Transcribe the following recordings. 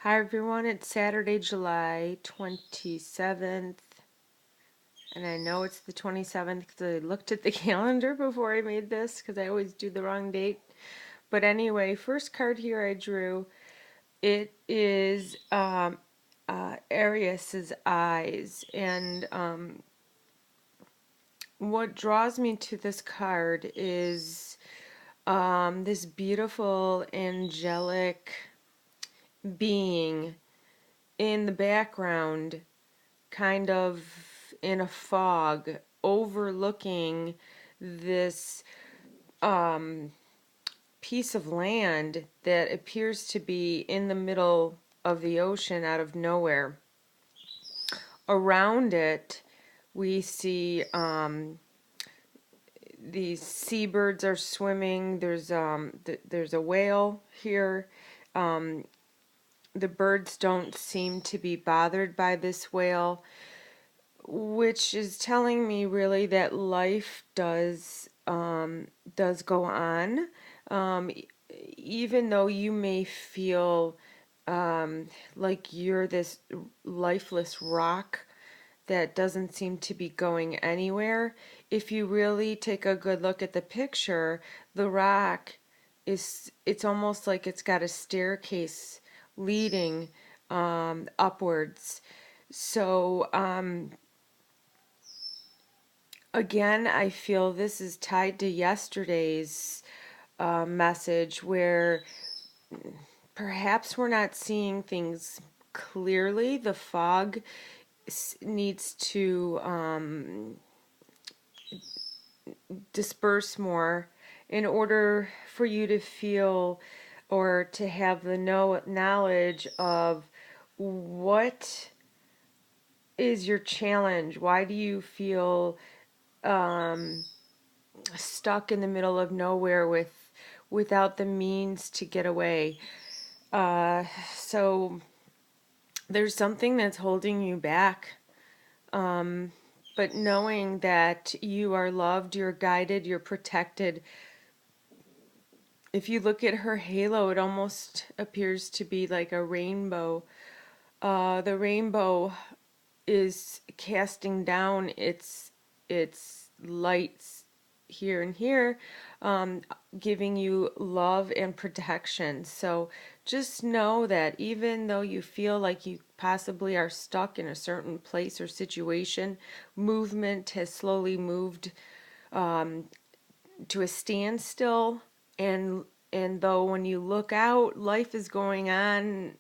Hi everyone, it's Saturday, July 27th, and I know it's the 27th because I looked at the calendar before I made this because I always do the wrong date. But anyway, first card here I drew, it is Arius's eyes, and what draws me to this card is this beautiful angelic being in the background, kind of in a fog, overlooking this piece of land that appears to be in the middle of the ocean out of nowhere. Around it, we see these seabirds are swimming. There's a whale here. The birds don't seem to be bothered by this whale, which is telling me really that life does go on, even though you may feel like you're this lifeless rock that doesn't seem to be going anywhere. If you really take a good look at the picture, the rock it's almost like it's got a staircase leading upwards. So again, I feel this is tied to yesterday's message where perhaps we're not seeing things clearly. The fog needs to disperse more in order for you to feel or to have the knowledge of what is your challenge. Why do you feel stuck in the middle of nowhere without the means to get away? So there's something that's holding you back. But knowing that you are loved, you're guided, you're protected. If you look at her halo, it almost appears to be like a rainbow. The rainbow is casting down its lights here and here, giving you love and protection. So just know that even though you feel like you possibly are stuck in a certain place or situation, movement has slowly moved to a standstill, and though when you look out, life is going on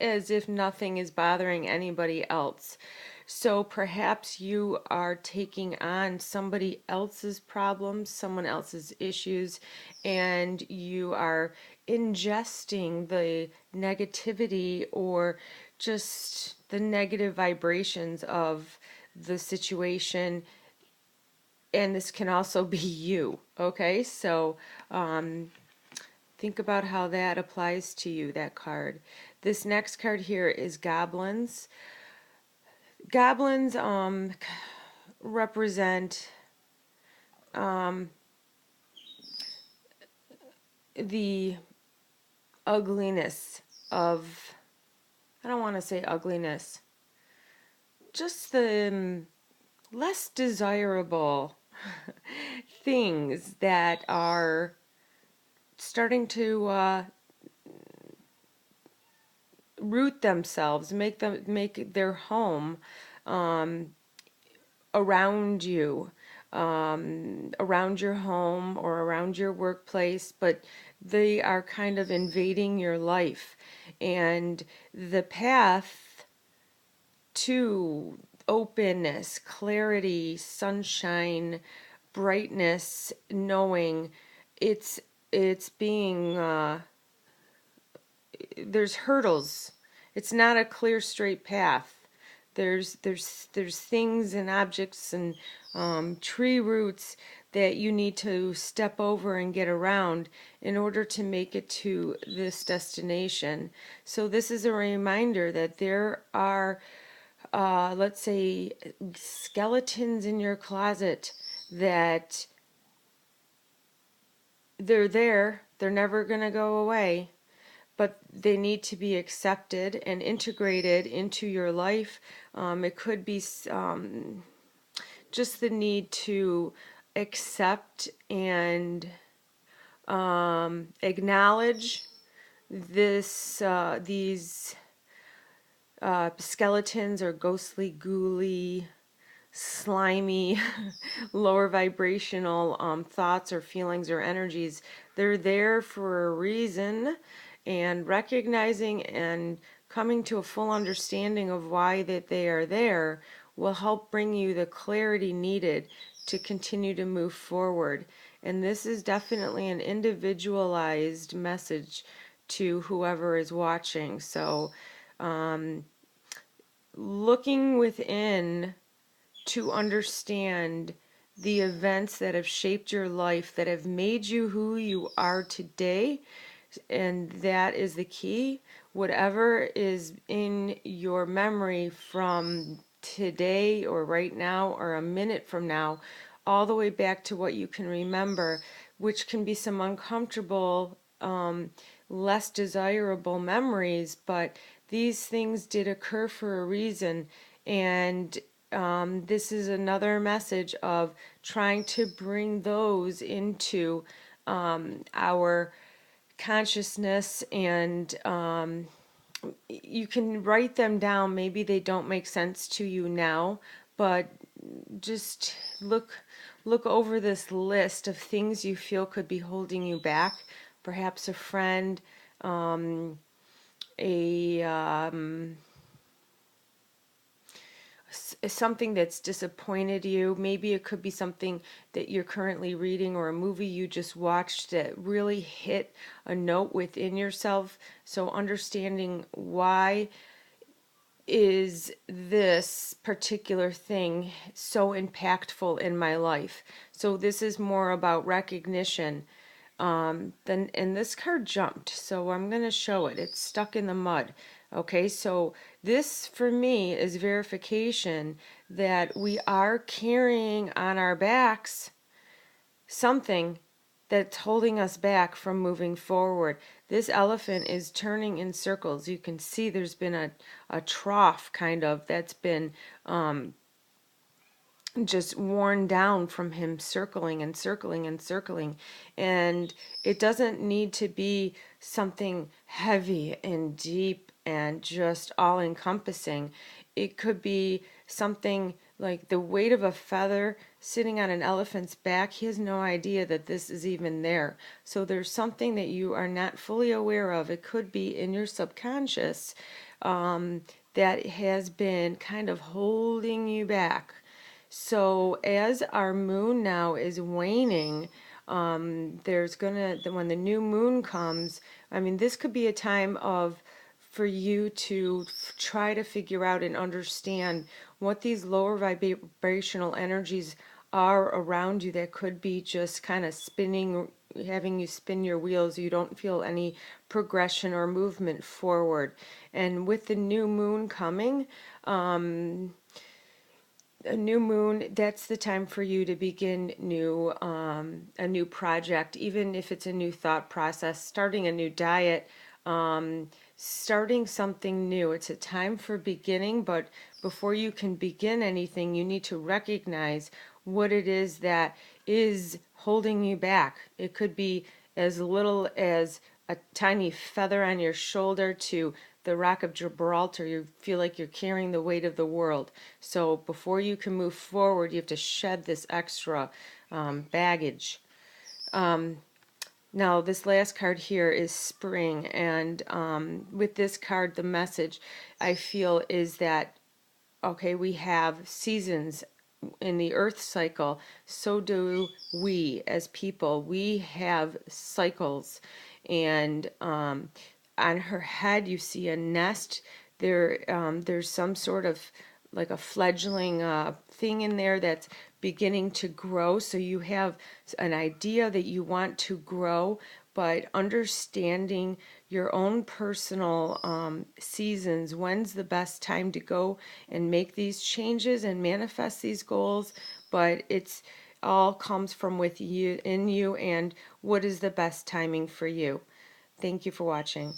as if nothing is bothering anybody else. So perhaps you are taking on somebody else's problems, someone else's issues, and you are ingesting the negativity or just the negative vibrations of the situation. And this can also be you, okay? So think about how that applies to you, that card. This next card here is goblins. Goblins represent the ugliness of, I don't want to say ugliness, just the less desirable things that are starting to root themselves, make their home around you, around your home or around your workplace, but they are kind of invading your life. And the path to openness, clarity, sunshine, brightness, knowing it's being there's hurdles. It's not a clear straight path. There's things and objects and tree roots that you need to step over and get around in order to make it to this destination. So this is a reminder that there are, let's say, skeletons in your closet that they're there. They're never going to go away. but they need to be accepted and integrated into your life. It could be just the need to accept and acknowledge these skeletons or ghostly, ghouly, slimy, lower vibrational thoughts or feelings or energies. They're there for a reason, and recognizing and coming to a full understanding of why that they are there will help bring you the clarity needed to continue to move forward. And this is definitely an individualized message to whoever is watching. So looking within to understand the events that have shaped your life, that have made you who you are today, and that is the key. Whatever is in your memory from today or right now or a minute from now, all the way back to what you can remember, which can be some uncomfortable, less desirable memories, but these things did occur for a reason. And this is another message of trying to bring those into our consciousness, and you can write them down. Maybe they don't make sense to you now, but just look over this list of things you feel could be holding you back. Perhaps a friend, a something that's disappointed you. Maybe it could be something that you're currently reading or a movie you just watched that really hit a note within yourself. So understanding why is this particular thing so impactful in my life. So this is more about recognition. Then and this card jumped, so I'm going to show it. It's stuck in the mud. Okay, so this for me is verification that we are carrying on our backs something that's holding us back from moving forward. This elephant is turning in circles. You can see there's been a trough kind of that's been just worn down from him circling and circling and circling. And it doesn't need to be something heavy and deep and just all encompassing. It could be something like the weight of a feather sitting on an elephant's back. He has no idea that this is even there. So there's something that you are not fully aware of. It could be in your subconscious that has been kind of holding you back. So as our moon now is waning, there's when the new moon comes, I mean, this could be a time of for you to try to figure out and understand what these lower vibrational energies are around you that could be just kind of spinning, having you spin your wheels. You don't feel any progression or movement forward. And with the new moon coming, a new moon, that's the time for you to begin a new project, even if it's a new thought process, starting a new diet, starting something new. It's a time for beginning, but before you can begin anything, you need to recognize what it is that is holding you back. It could be as little as a tiny feather on your shoulder to the Rock of Gibraltar. You feel like you're carrying the weight of the world. So before you can move forward, you have to shed this extra baggage. Now, this last card here is spring, and with this card, the message I feel is that, okay, we have seasons in the earth cycle. So do we as people. We have cycles, and on her head you see a nest. There's some sort of like a fledgling thing in there that's beginning to grow. So you have an idea that you want to grow, but understanding your own personal seasons, when's the best time to go and make these changes and manifest these goals. But it's all comes from within you, and what is the best timing for you. Thank you for watching.